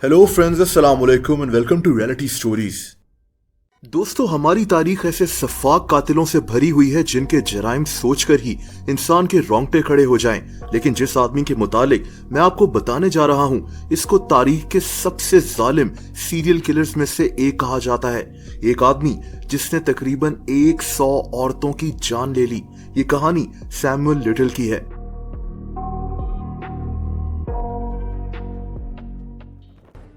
Hello friends, अस्सलाम वालेकुम and welcome to reality stories. दोस्तों, हमारी तारीख ऐसे सफाक कातिलों से भरी हुई है जिनके जराइम सोचकर ही इंसान के रोंगटे खड़े हो जाएं। लेकिन जिस आदमी के मुतालिक मैं आपको बताने जा रहा हूं, इसको तारीख के सबसे जालिम सीरियल किलर्स में से एक कहा जाता है। एक आदमी जिसने तकरीबन 100 औरतों की जान ले ली। ये कहानी सैमुअल लिटिल की है।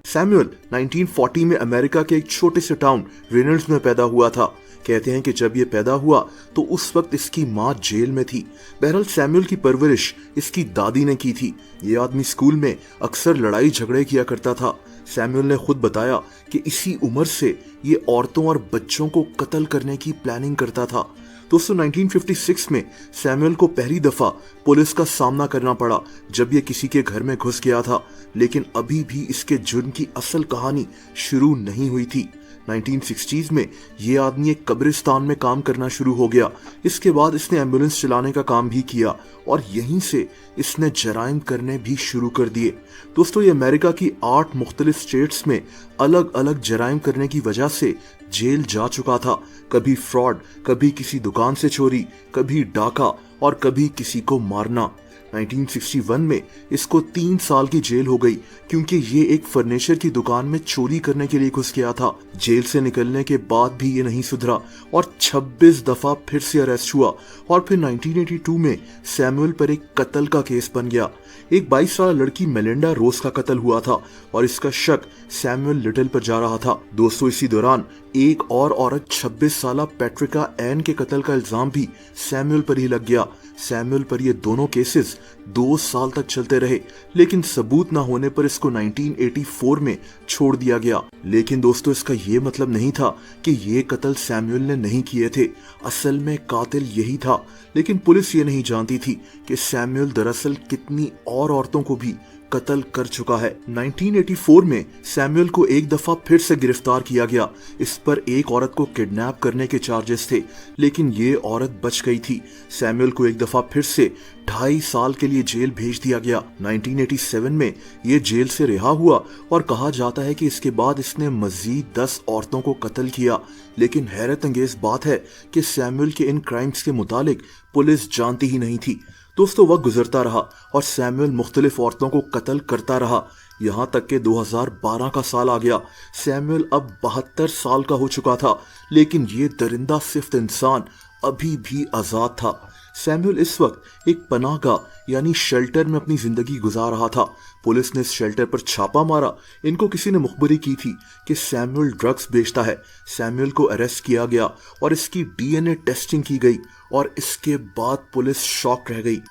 सैमुअल 1940 में अमेरिका के एक छोटे से टाउन रेनल्ड्स में पैदा हुआ था। कहते हैं कि जब ये पैदा हुआ तो उस वक्त इसकी माँ जेल में थी। बहरहाल सैमुअल की परवरिश इसकी दादी ने की थी। ये आदमी स्कूल में अक्सर लड़ाई झगड़े किया करता था। सैमुअल ने खुद बताया कि इसी उम्र से ये औरतों और बच्चों को कत्ल करने की प्लानिंग करता था। दोस्तों, 1956 में सैमुअल को पहली दफा पुलिस का सामना करना पड़ा जब ये किसी के घर में घुस गया था। लेकिन अभी भी इसके जुर्म की असल कहानी शुरू नहीं हुई थी। 1960s में ये आदमी एक कब्रिस्तान में काम करना शुरू हो गया। इसके बाद इसने एम्बुलेंस चलाने का काम भी किया और यहीं से इसने जराइम करने भी शुरू कर दिए। दोस्तों, ये अमेरिका की 8 मुख्तलिफ स्टेट्स में अलग अलग जराइम करने की वजह से जेल जा चुका था। कभी फ्रॉड, कभी किसी दुकान से चोरी, कभी डाका और कभी किसी को मारना। 1961 में इसको 3 साल की जेल हो गई क्योंकि ये एक फर्नीचर की दुकान में चोरी करने के लिए घुस गया था। जेल से निकलने के बाद भी ये नहीं सुधरा और 26 दफा फिर से अरेस्ट हुआ और फिर 1982 में सैमुअल पर एक कत्ल का केस बन गया। एक 22 साल लड़की मेलिंडा रोज का कत्ल हुआ था और इसका शक सैमुअल लिटिल पर जा रहा था। दोस्तों, इसी दौरान एक और औरत 26 साल पैट्रिका एन के कत्ल का इल्जाम भी सैमुअल पर ही लग गया। सैमुअल पर ये दोनों केसेस 2 साल तक चलते रहे, लेकिन सबूत न होने पर इसको 1984 में छोड़ दिया गया। लेकिन दोस्तों, इसका ये मतलब नहीं था कि ये कत्ल सैमुअल ने नहीं किए थे। असल में कातिल यही था, लेकिन पुलिस ये नहीं जानती थी कि सैमुअल दरअसल कितनी और औरतों को भी कत्ल कर चुका है। 1984 में सैमुअल को एक दफा फिर से गिरफ्तार किया गया। इस पर एक औरत को किडनैप करने के चार्जेस थे, लेकिन ये औरत बच गई थी। सैमुअल को एक दफा फिर से 2.5 साल के लिए जेल भेज दिया गया। 1987 में ये जेल से रिहा हुआ और कहा जाता है कि इसके बाद इसने मजीद 10 औरतों को कत्ल किया। लेकिन हैरत अंगेज बात है कि सैमुअल के इन क्राइम्स के मुतालिक पुलिस जानती ही नहीं थी। दोस्तों, वक्त गुजरता रहा और सैमुअल मुख्तलिफ औरतों को कत्ल करता रहा। यहाँ तक कि 2012 का साल आ गया। सैमुअल अब 72 साल का हो चुका था, लेकिन ये दरिंदा सिफ्त इंसान अभी भी आजाद था। सैमुअल इस वक्त एक पनाहगाह यानी शेल्टर में अपनी जिंदगी गुजार रहा था। पुलिस ने इस शेल्टर पर छापा मारा। इनको किसी ने मुखबरी की थी कि सैमुअल ड्रग्स बेचता है। सैमुअल को अरेस्ट किया गया और इसकी डीएनए टेस्टिंग की गई और इसके बाद पुलिस शॉक रह गई।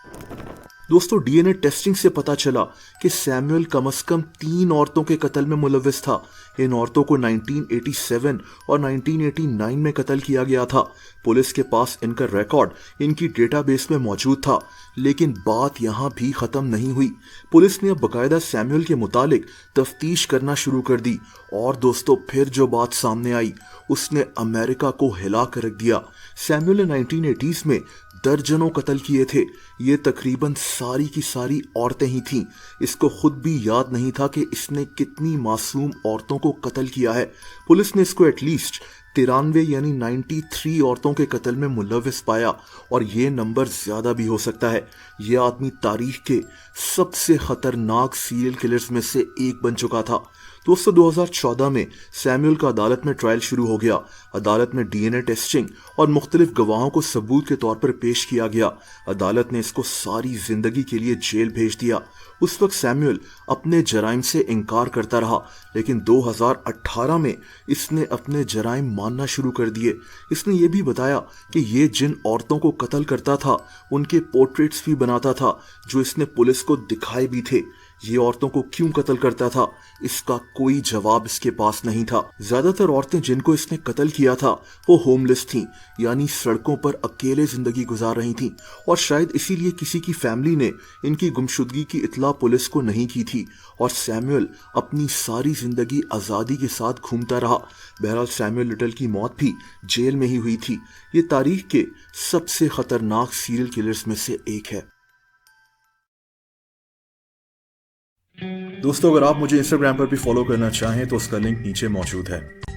दोस्तों, डीएनए टेस्टिंग से पता चला कि सैमुअल कम से कम 3 औरतों के कत्ल में मुलविस था। इन औरतों को 1987 और 1989 में कत्ल किया गया था। पुलिस के पास इनका रिकॉर्ड इनकी डेटाबेस में मौजूद था। लेकिन बात यहाँ भी खत्म नहीं हुई। पुलिस ने अब बाकायदा सैमुअल के मुतालिक तफ्तीश करना शुरू कर दी और दोस्तों, फिर जो बात सामने आई उसने अमेरिका को हिला कर रख दिया। सैमुअल ने 1980s में दर्जनों कत्ल किए थे। ये तकरीबन सारी की सारी औरतें ही थीं। इसको खुद भी याद नहीं था कि इसने कितनी मासूम औरतों को कत्ल किया है। पुलिस ने इसको एटलीस्ट 93 यानी 93 औरतों के कत्ल में मुलविस पाया और ये नंबर ज्यादा भी हो सकता है। ये आदमी तारीख के सबसे खतरनाक सीरियल किलर्स में से एक बन चुका था। दोस्तों, 2014 में सैमुअल का अदालत में ट्रायल शुरू हो गया। अदालत में डीएनए टेस्टिंग और मुख्तलिफ गवाहों को सबूत के तौर पर पेश किया गया। अदालत ने इसको सारी जिंदगी के लिए जेल भेज दिया। उस वक्त सैमुअल अपने जराइम से इनकार करता रहा, लेकिन 2018 में इसने अपने जराइम मानना शुरू कर दिए। इसने ये भी बताया कि ये जिन औरतों को कत्ल करता था उनके पोर्ट्रेट्स भी बनाता था, जो इसने पुलिस को दिखाए भी थे। ये औरतों को क्यों कत्ल करता था, इसका कोई जवाब इसके पास नहीं था। ज्यादातर औरतें जिनको इसने कत्ल किया था वो होमलेस थीं, यानी सड़कों पर अकेले जिंदगी गुजार रही थीं और शायद इसीलिए किसी की फैमिली ने इनकी गुमशुदगी की इत्ला पुलिस को नहीं की थी और सैमुअल अपनी सारी जिंदगी आजादी के साथ घूमता रहा। बहरहाल सैमुअल लिटिल की मौत भी जेल में ही हुई थी। ये तारीख के सबसे खतरनाक सीरियल किलर्स में से एक है। दोस्तों, अगर आप मुझे इंस्टाग्राम पर भी फॉलो करना चाहें तो उसका लिंक नीचे मौजूद है।